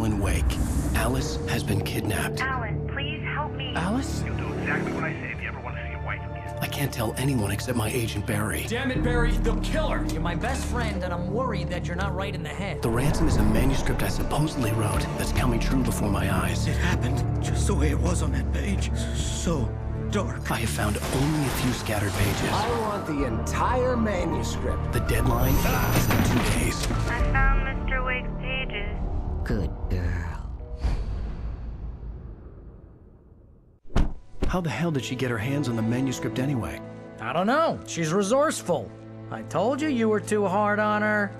Alan Wake. Alice has been kidnapped. Alan, please help me. Alice? You'll do exactly what I say if you ever want to see your wife again. I can't tell anyone except my agent Barry. Damn it, Barry, they'll kill her! You're my best friend, and I'm worried that you're not right in the head. The ransom is a manuscript I supposedly wrote that's coming true before my eyes. It happened just the way it was on that page. So dark. I have found only a few scattered pages. I want the entire manuscript. The deadline is in 2 days. I found Mr. Wake's pages. Good girl. How the hell did she get her hands on the manuscript anyway? I don't know. She's resourceful. I told you you were too hard on her.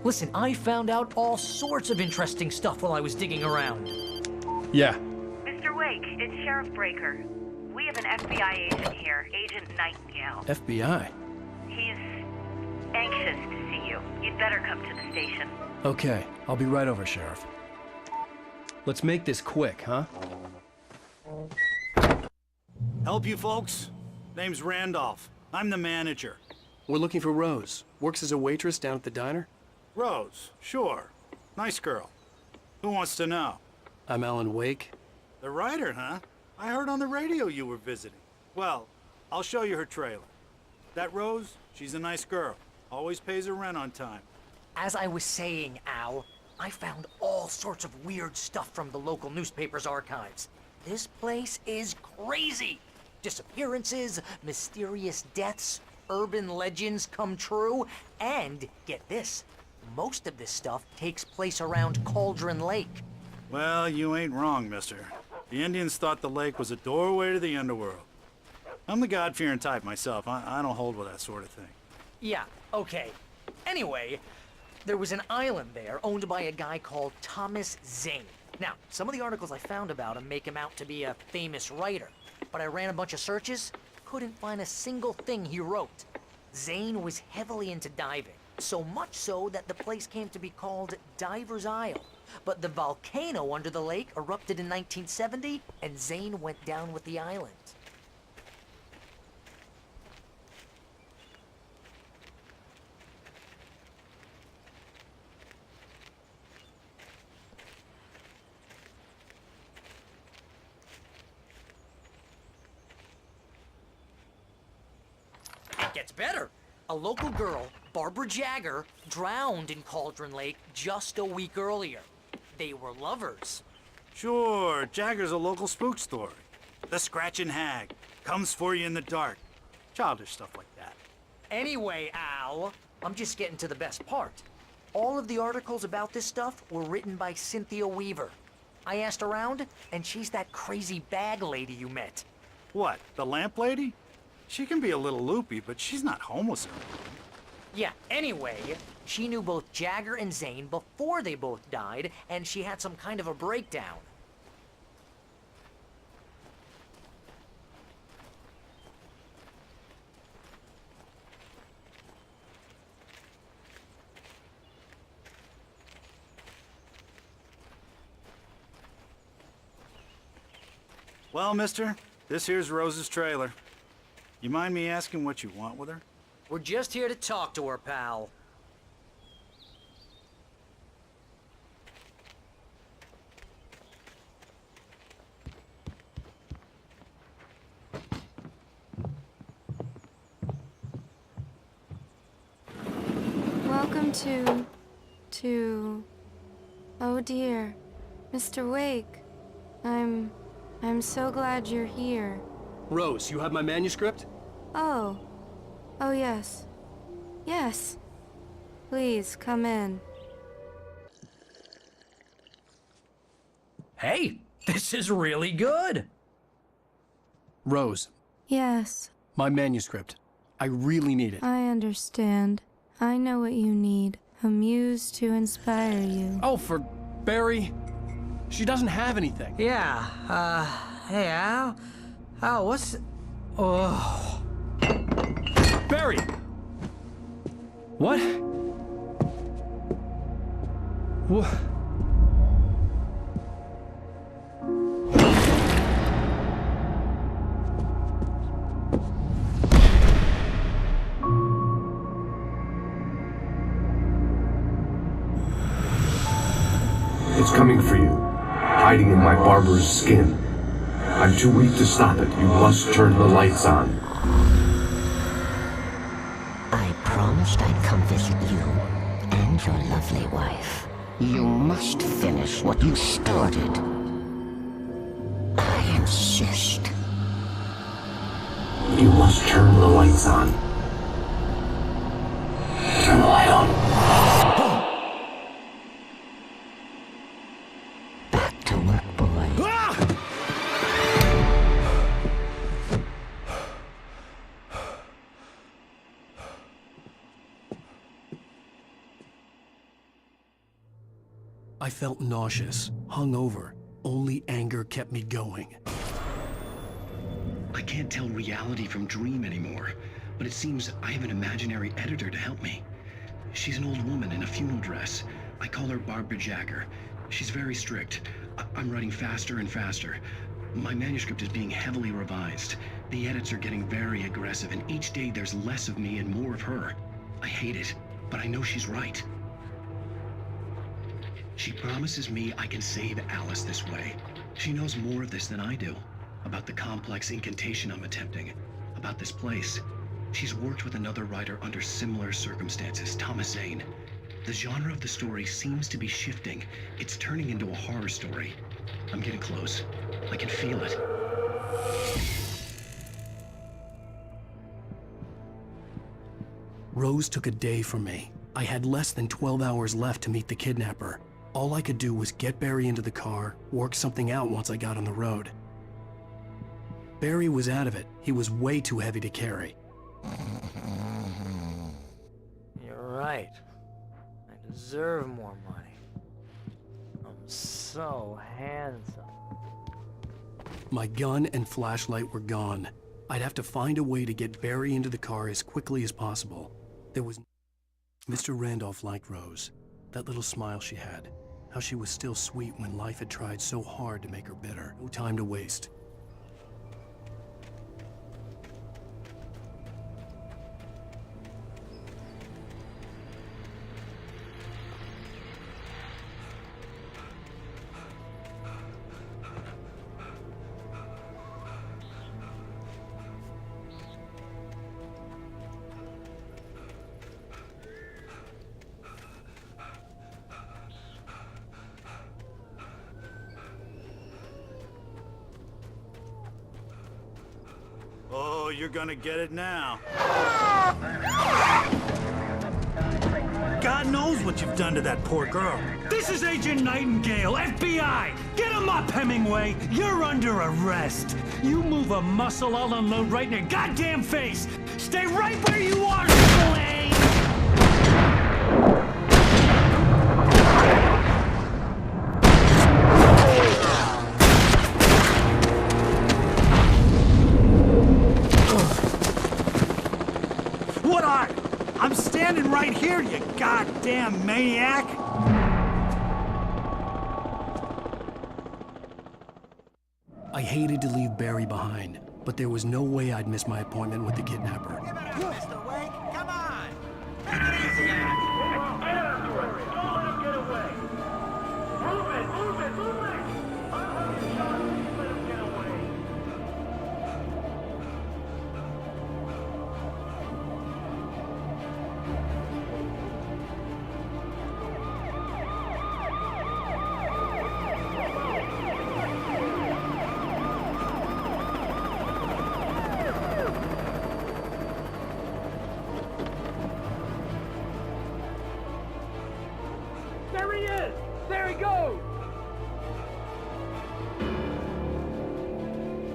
Listen, I found out all sorts of interesting stuff while I was digging around. Yeah. Mr. Wake, it's Sheriff Breaker. We have an FBI agent here, Agent Nightingale. FBI? He's anxious to see you. You'd better come to the station. Okay, I'll be right over, Sheriff. Let's make this quick, huh? Help you folks? Name's Randolph. I'm the manager. We're looking for Rose. Works as a waitress down at the diner. Rose, sure. Nice girl. Who wants to know? I'm Alan Wake. The writer, huh? I heard on the radio you were visiting. Well, I'll show you her trailer. That Rose, she's a nice girl. Always pays her rent on time. As I was saying, Al, I found all sorts of weird stuff from the local newspaper's archives. This place is crazy. Disappearances, mysterious deaths, urban legends come true, and, get this, most of this stuff takes place around Cauldron Lake. Well, you ain't wrong, mister. The Indians thought the lake was a doorway to the underworld. I'm the God-fearing type myself. I don't hold with that sort of thing. Yeah, okay. Anyway, there was an island there owned by a guy called Thomas Zane. Now, some of the articles I found about him make him out to be a famous writer, but I ran a bunch of searches, couldn't find a single thing he wrote. Zane was heavily into diving, so much so that the place came to be called Diver's Isle. But the volcano under the lake erupted in 1970, and Zane went down with the island. It gets better. A local girl, Barbara Jagger, drowned in Cauldron Lake just a week earlier. They were lovers. Sure, Jagger's a local spook story. The Scratching Hag. Comes for you in the dark. Childish stuff like that. Anyway, Al, I'm just getting to the best part. All of the articles about this stuff were written by Cynthia Weaver. I asked around, and she's that crazy bag lady you met. What, the lamp lady? She can be a little loopy, but she's not homeless or anything. Yeah, anyway, she knew both Jagger and Zane before they both died, and she had some kind of a breakdown. Well, mister, this here's Rose's trailer. You mind me asking what you want with her? We're just here to talk to her, pal. Welcome to... Oh dear, Mr. Wake. I'm so glad you're here. Rose, you have my manuscript? Oh. Oh, yes. Yes. Please, come in. Hey, this is really good. Rose, Yes, my manuscript. I really need it. I understand. I know what you need. A muse to inspire you. Oh, for Barry. She doesn't have anything. Yeah, hey, Al? Al, what's... Oh... Barry! What? What? It's coming for you, hiding in my barber's skin. I'm too weak to stop it. You must turn the lights on. I promised I'd come visit you and your lovely wife. You must finish what you started. I insist. You must turn the lights on. Turn the light on. Back to work, boy. I felt nauseous, hungover. Only anger kept me going. I can't tell reality from dream anymore, but it seems I have an imaginary editor to help me. She's an old woman in a funeral dress. I call her Barbara Jacker. She's very strict. I'm writing faster and faster. My manuscript is being heavily revised. The edits are getting very aggressive, and each day there's less of me and more of her. I hate it, but I know she's right. She promises me I can save Alice this way. She knows more of this than I do. About the complex incantation I'm attempting. About this place. She's worked with another writer under similar circumstances, Thomas Zane. The genre of the story seems to be shifting. It's turning into a horror story. I'm getting close. I can feel it. Rose took a day from me. I had less than 12 hours left to meet the kidnapper. All I could do was get Barry into the car, work something out once I got on the road. Barry was out of it. He was way too heavy to carry. You're right. I deserve more money. I'm so handsome. My gun and flashlight were gone. I'd have to find a way to get Barry into the car as quickly as possible. There was... Mr. Randolph liked Rose. That little smile she had. How she was still sweet when life had tried so hard to make her bitter. No time to waste. Oh, you're gonna get it now. God knows what you've done to that poor girl. This is Agent Nightingale, FBI! Get him up, Hemingway! You're under arrest! You move a muscle, I'll unload right in your goddamn face! Stay right where you are, Slade! What are? I'm standing right here, you goddamn maniac! I hated to leave Barry behind, but there was no way I'd miss my appointment with the kidnapper. Mr. Wake, come on! Get after it! Don't let him get away! Move it! Move it! Move it! I'll have you shot if you let him get away! There he is! There he goes!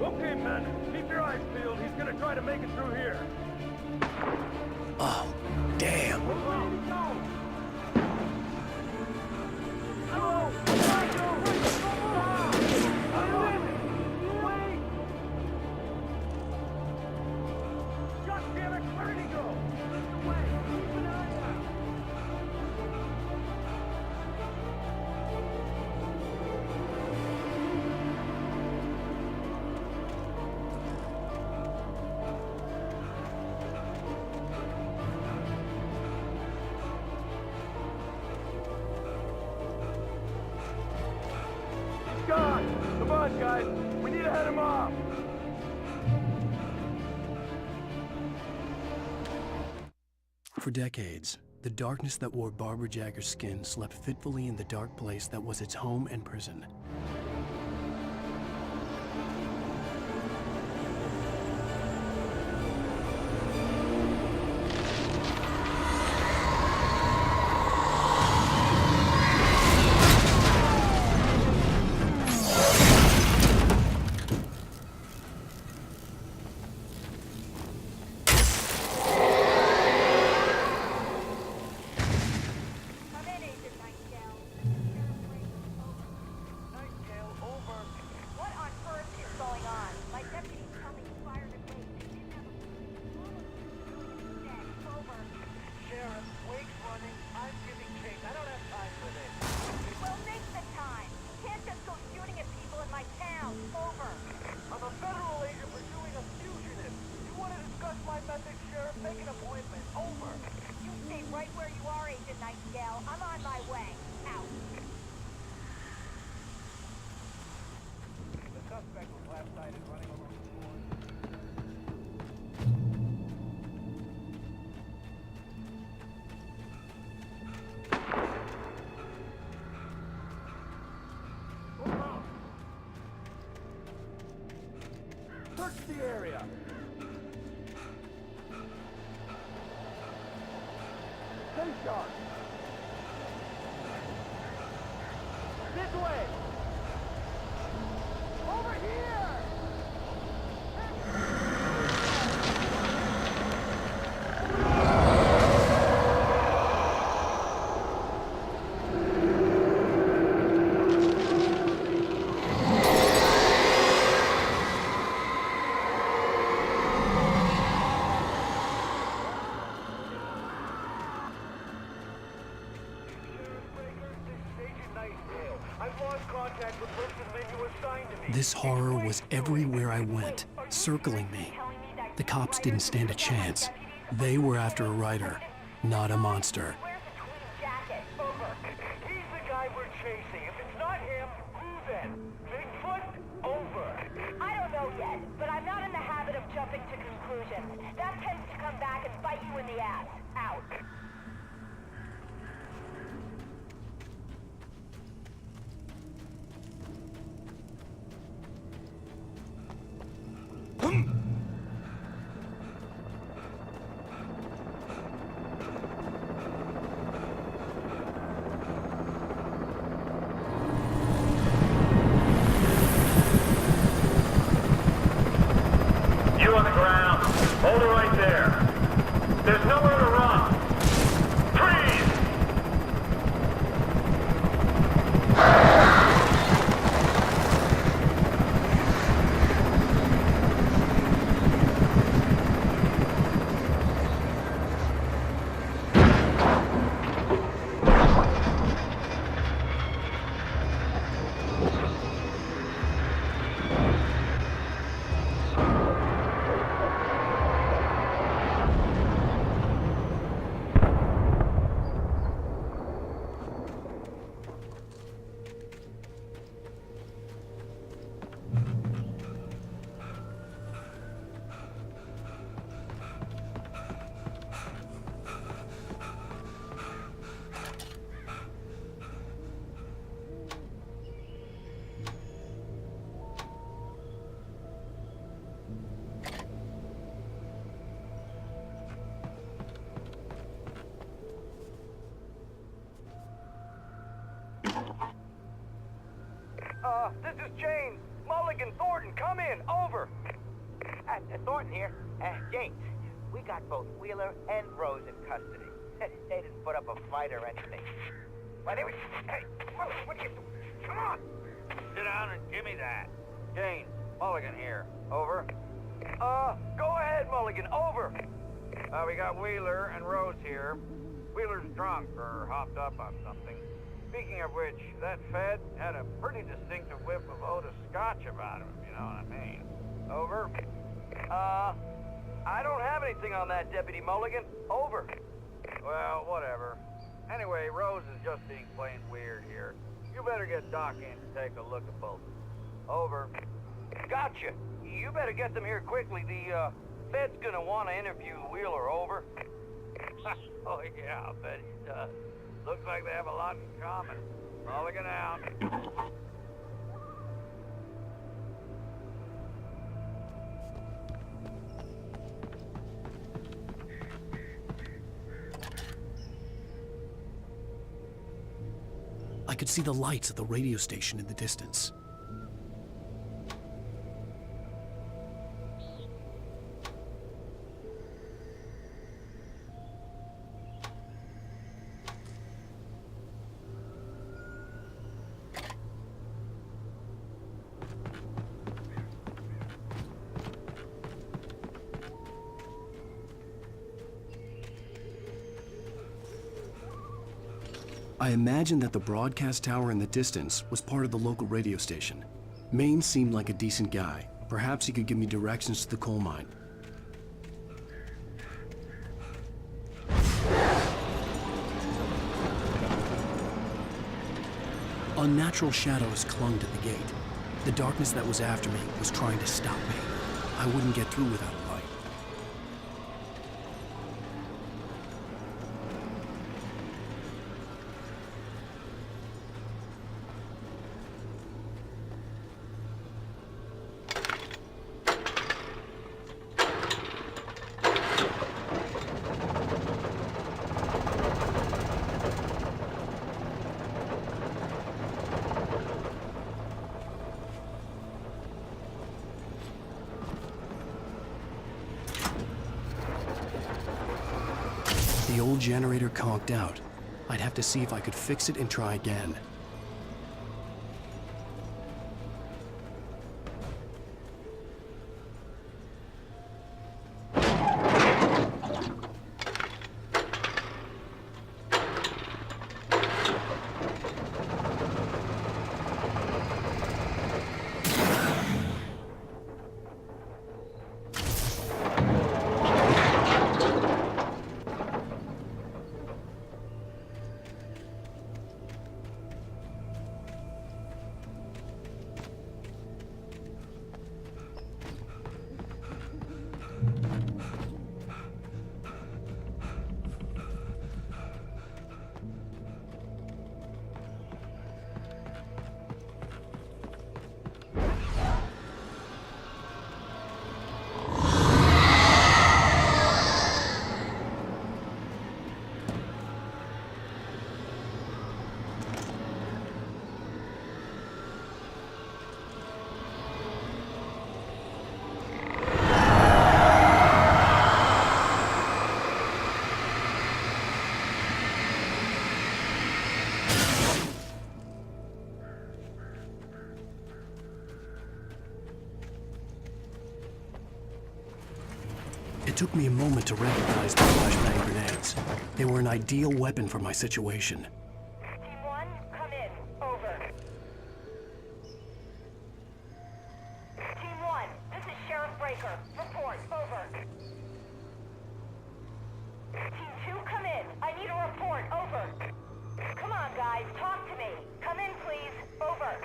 Okay, men. Keep your eyes peeled. He's gonna try to make it through here. Oh, damn. God damn it! Where did he go? Lift away! Keep an eye out! on, guys. We need to head him off. For decades, the darkness that wore Barbara Jagger's skin slept fitfully in the dark place that was its home and prison. Search the area. Stay sharp. This way. Over here. This horror was everywhere I went, circling me. The cops didn't stand a chance. They were after a writer, not a monster. He's the guy we're chasing. If it's not him, who then? Bigfoot? Over. I don't know yet, but I'm not in the habit of jumping to conclusions. That tends to come back and bite you in the ass. Out. You on the ground. Hold it right there. There's nowhere to run. Freeze! This is James. Mulligan, Thornton, come in. Over. Thornton here. James, we got both Wheeler and Rose in custody. They didn't put up a fight or anything. But anyway, hey, what are you doing? Come on. Sit down and give me that. James, Mulligan here. Over. Go ahead, Mulligan. Over. We got Wheeler and Rose here. Wheeler's drunk or hopped up on something. Speaking of which, that Fed had a pretty distinctive whiff of Otis Scotch about him, if you know what I mean. Over. I don't have anything on that, Deputy Mulligan. Over. Well, whatever. Anyway, Rose is just being plain weird here. You better get Doc in to take a look at both. Over. Gotcha. You better get them here quickly. The Fed's gonna want to interview Wheeler. Over. Oh yeah, I bet he does. Looks like they have a lot in common. Mulligan out. I could see the lights at the radio station in the distance. I imagined that the broadcast tower in the distance was part of the local radio station. Maine seemed like a decent guy. Perhaps he could give me directions to the coal mine. Unnatural shadows clung to the gate. The darkness that was after me was trying to stop me. I wouldn't get through without a light. The old generator conked out. I'd have to see if I could fix it and try again. It took me a moment to recognize the flashbang grenades. They were an ideal weapon for my situation. Team 1, come in. Over. Team 1, this is Sheriff Breaker. Report. Over. Team 2, come in. I need a report. Over. Come on, guys. Talk to me. Come in, please. Over.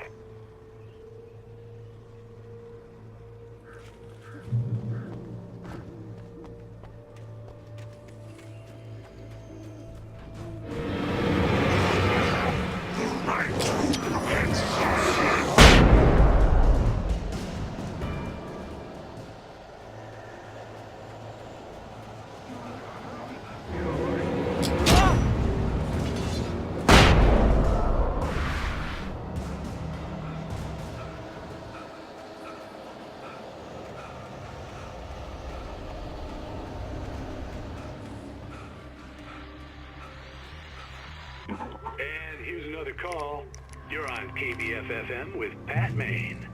And here's another call. You're on KBF-FM with Pat Maine.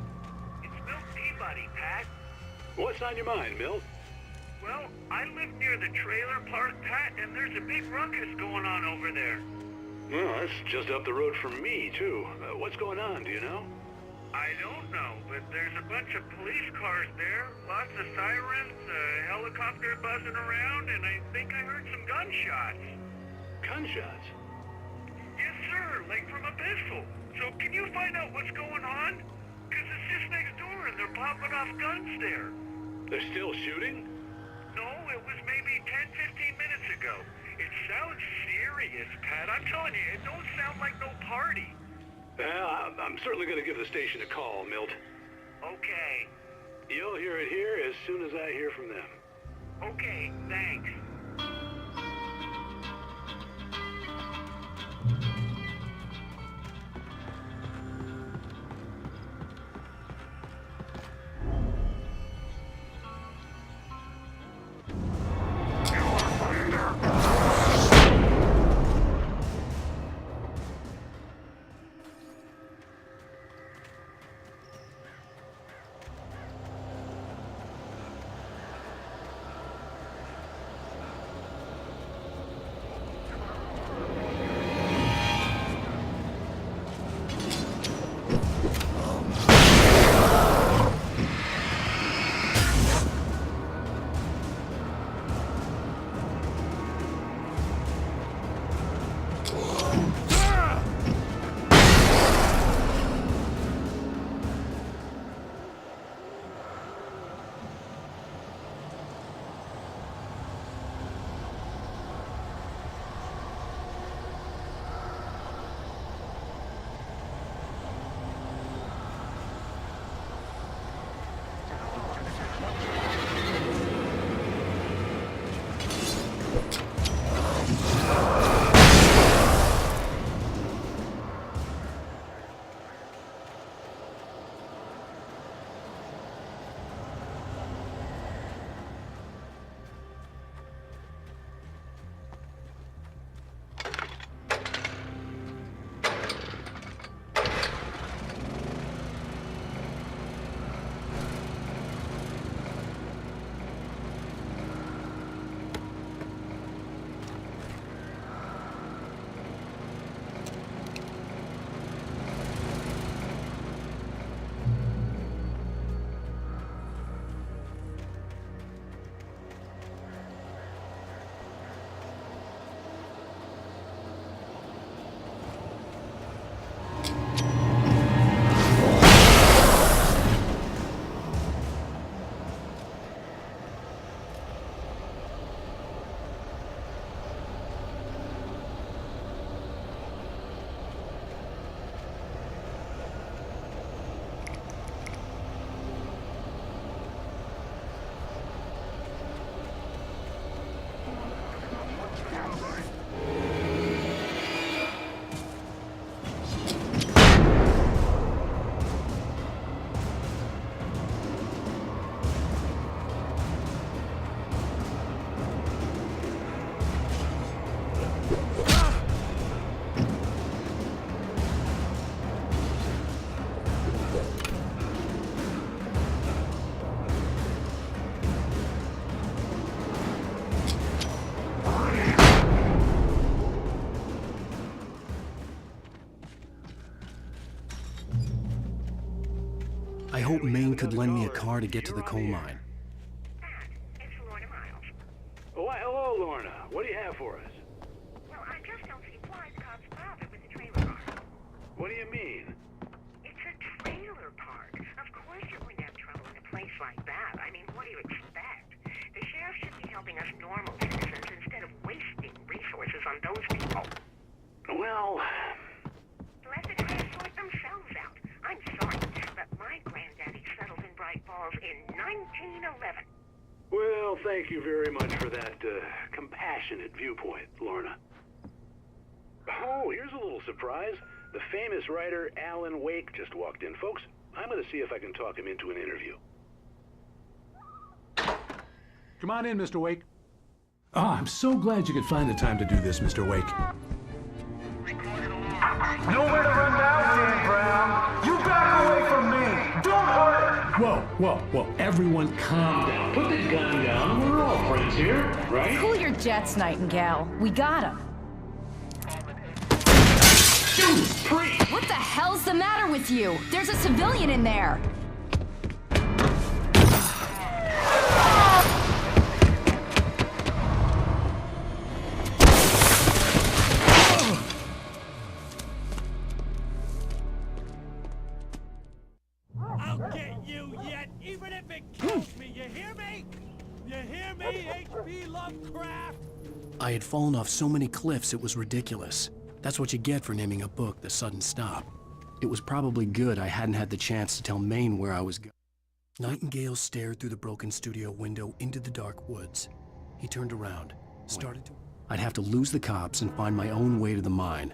It's Milt Peabody, Pat. What's on your mind, Milt? Well, I live near the trailer park, Pat, and there's a big ruckus going on over there. Well, that's just up the road from me, too. What's going on, do you know? I don't know, but there's a bunch of police cars there, lots of sirens, a helicopter buzzing around, and I think I heard some gunshots. Gunshots? Yes, sir, like from a pistol. So can you find out what's going on? Because it's just off guns there. They're still shooting? No, it was maybe 10-15 minutes ago. It sounds serious, Pat. I'm telling you, it don't sound like no party. Well, I'm certainly going to give the station a call, Milt. Okay. You'll hear it here as soon as I hear from them. Okay, thanks. I hope Maine could lend me a car to get to the coal mine. It's Lorna Miles. Oh, why, hello, Lorna. What do you have for us? Well, I just don't see why the cops bothered with the trailer park. What do you mean? It's a trailer park. Of course you're going to have trouble in a place like that. I mean, what do you expect? The sheriff should be helping us normal citizens instead of wasting resources on those people. Well... Let the trains sort themselves out. I'm sorry, but my granddaddy settled in Bright Falls in 1911. Well, thank you very much for that compassionate viewpoint, Lorna. Oh, here's a little surprise. The famous writer Alan Wake just walked in. Folks, I'm going to see if I can talk him into an interview. Come on in, Mr. Wake. Ah, I'm so glad you could find the time to do this, Mr. Wake. Nowhere to run now, Dan Brown. You back away from me. Don't hurt. Whoa. Everyone calm down. Put the gun down. We're all friends here, right? Cool your jets, Nightingale. We got him. Judas Priest! What the hell's the matter with you? There's a civilian in there. I'll get you yet, even if it kills me, you hear me? You hear me, H.P. Lovecraft? I had fallen off so many cliffs it was ridiculous. That's what you get for naming a book The Sudden Stop. It was probably good I hadn't had the chance to tell Maine where I was going. Nightingale stared through the broken studio window into the dark woods. He turned around, started to... I'd have to lose the cops and find my own way to the mine.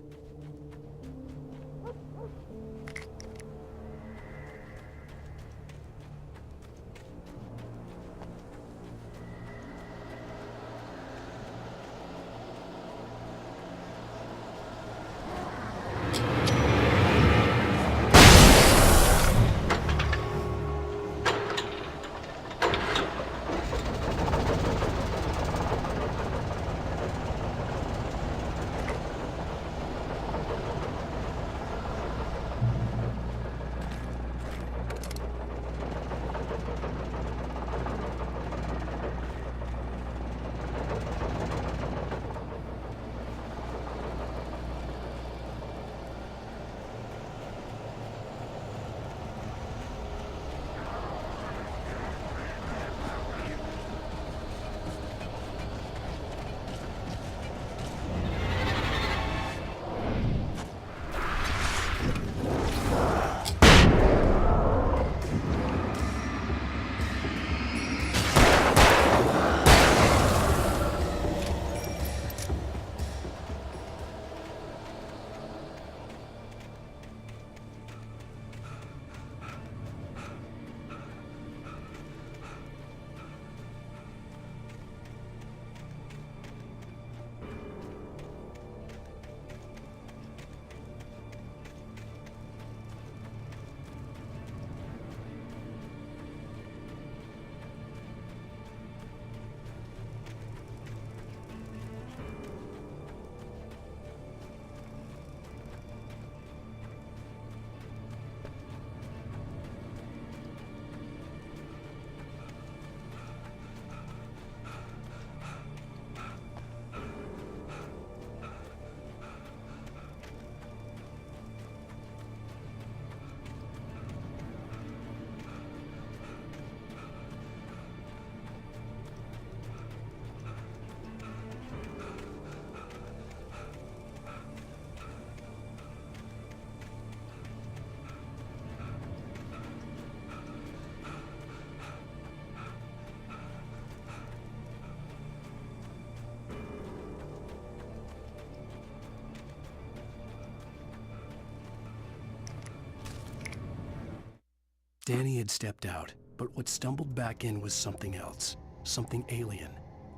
Danny had stepped out, but what stumbled back in was something else. Something alien.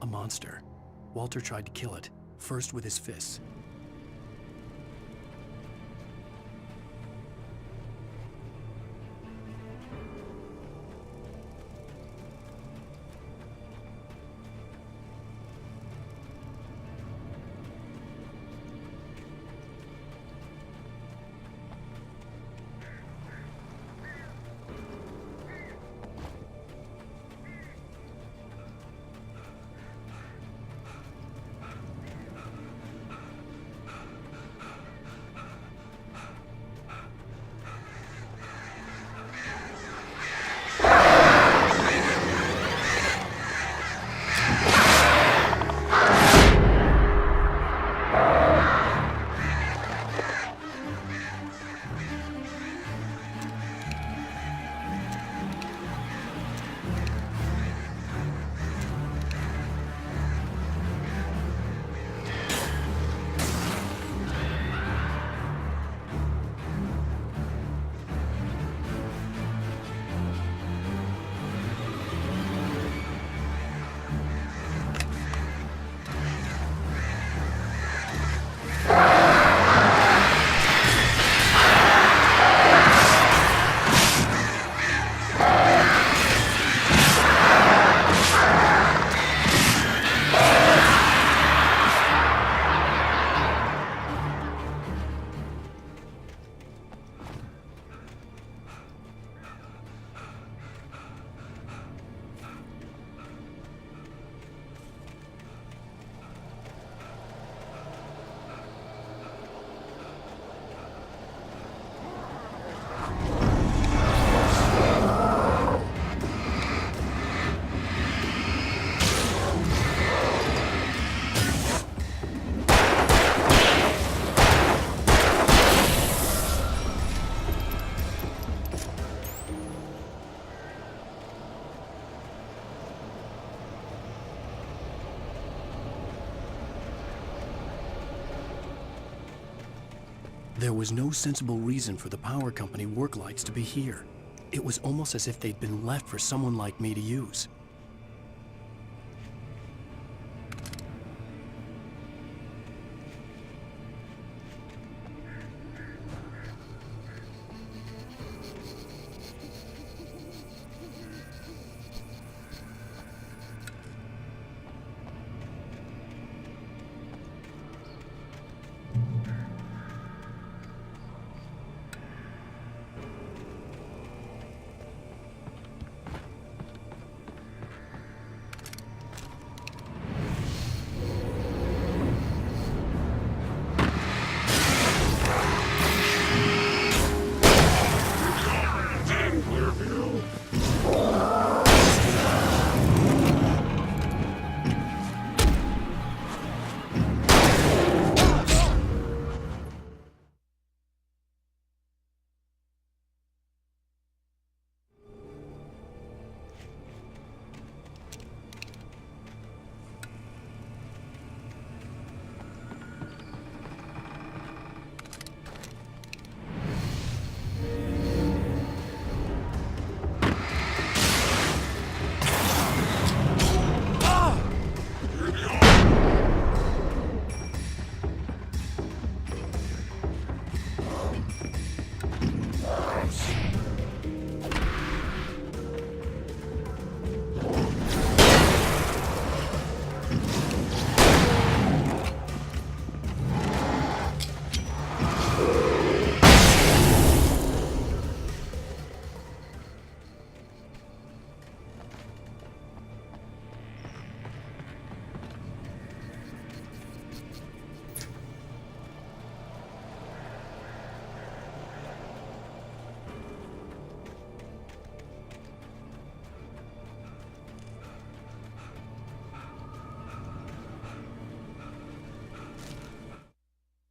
A monster. Walter tried to kill it, first with his fists. There was no sensible reason for the power company work lights to be here. It was almost as if they'd been left for someone like me to use.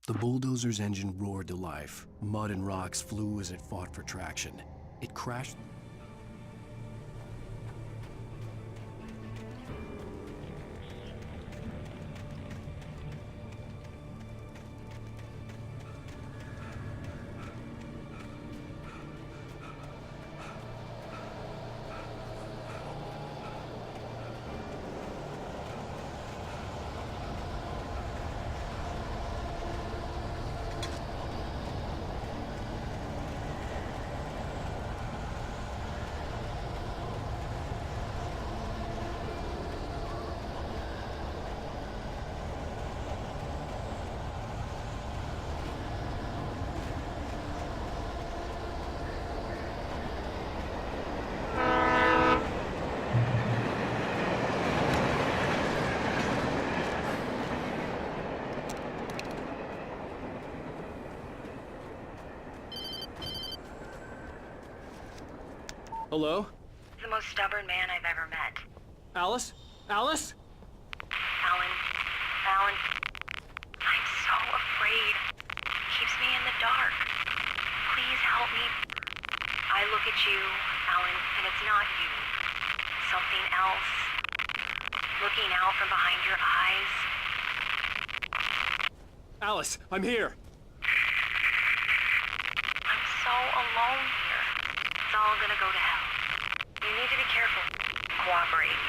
The bulldozer's engine roared to life. Mud and rocks flew as it fought for traction. It crashed. Hello? The most stubborn man I've ever met. Alice? Alice? Alan, I'm so afraid. He keeps me in the dark. Please help me. I look at you, Alan, and it's not you. Something else. Looking out from behind your eyes. Alice, I'm here. I'm so alone here. It's all gonna go to hell. You need to be careful. Cooperate.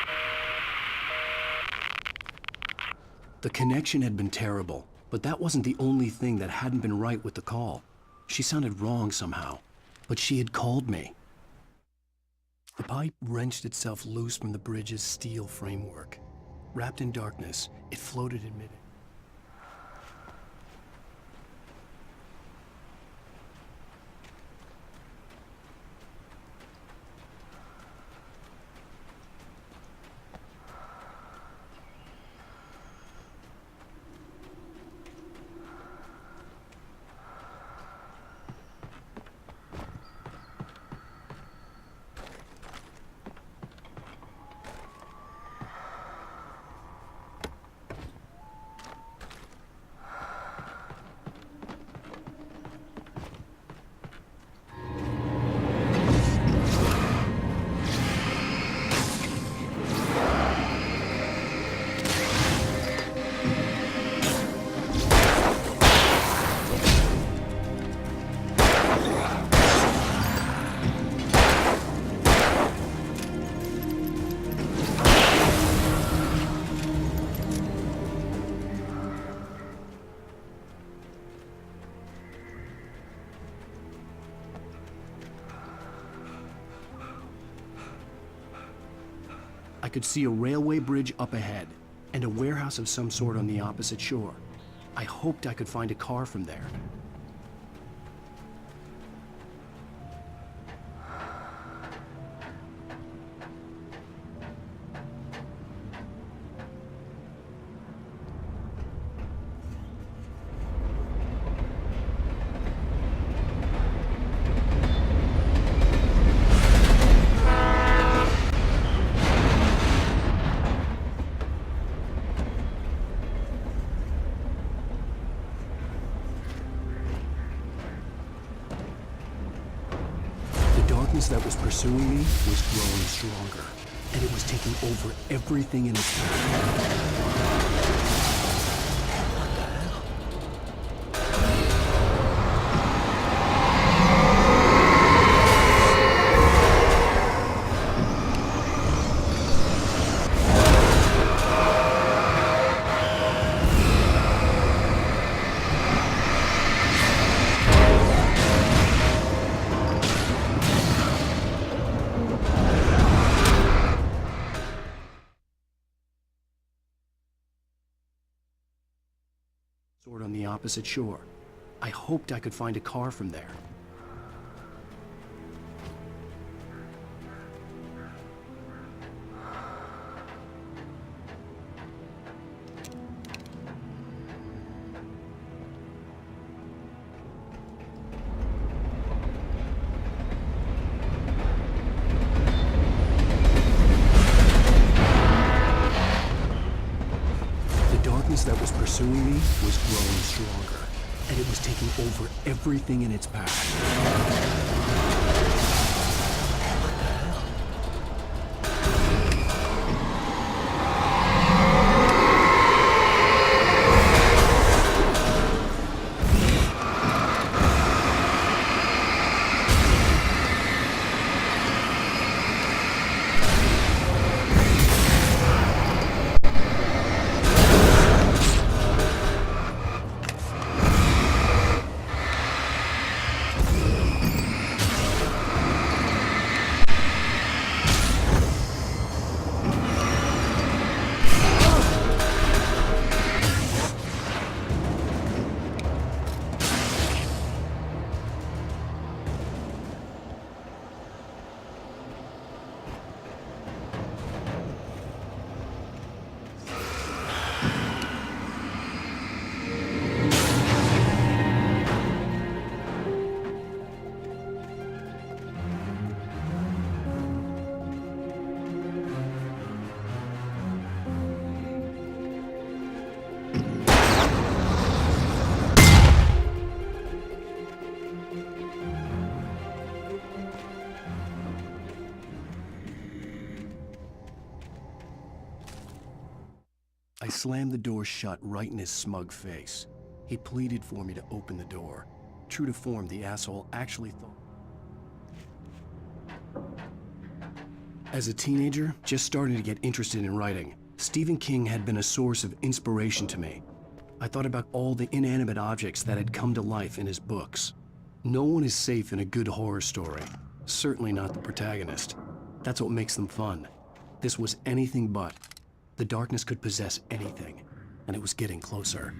The connection had been terrible, but that wasn't the only thing that hadn't been right with the call. She sounded wrong somehow, but she had called me. The pipe wrenched itself loose from the bridge's steel framework. Wrapped in darkness, it floated in mid-air. could see a railway bridge up ahead, and a warehouse of some sort on the opposite shore. I hoped I could find a car from there. That was pursuing me was growing stronger, and it was taking over everything in its path. On the opposite shore. I hoped I could find a car from there. That was pursuing me was growing stronger, and it was taking over everything in its path. I slammed the door shut right in his smug face. He pleaded for me to open the door. True to form, the asshole actually thought. As a teenager, just starting to get interested in writing, Stephen King had been a source of inspiration to me. I thought about all the inanimate objects that had come to life in his books. No one is safe in a good horror story. Certainly not the protagonist. That's what makes them fun. This was anything but. The darkness could possess anything, and it was getting closer.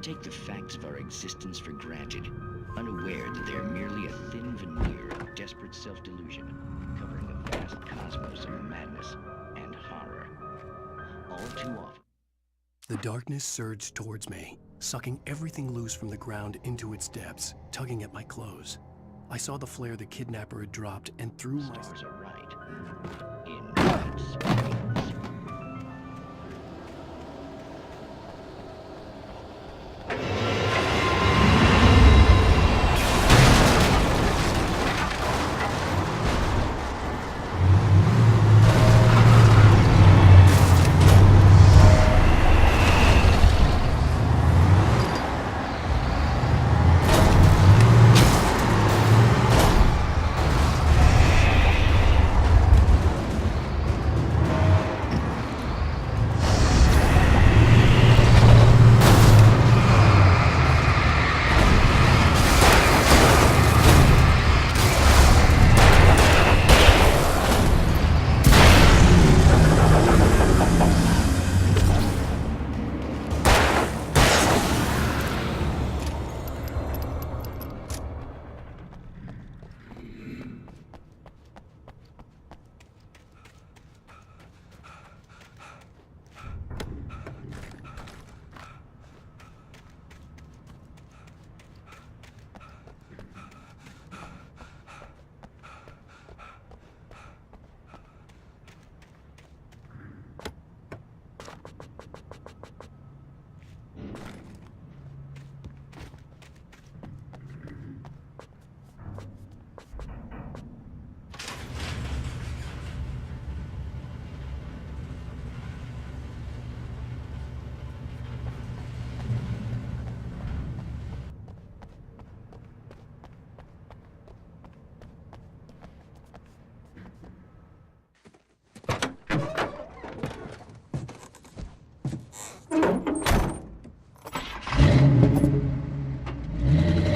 take the facts of our existence for granted, unaware that they are merely a thin veneer of desperate self-delusion, covering a vast cosmos of madness and horror. All too often. The darkness surged towards me, sucking everything loose from the ground into its depths, tugging at my clothes. I saw the flare the kidnapper had dropped and threw my... Stars are right. In spades.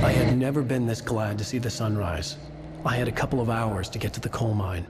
I had never been this glad to see the sunrise. I had a couple of hours to get to the coal mine.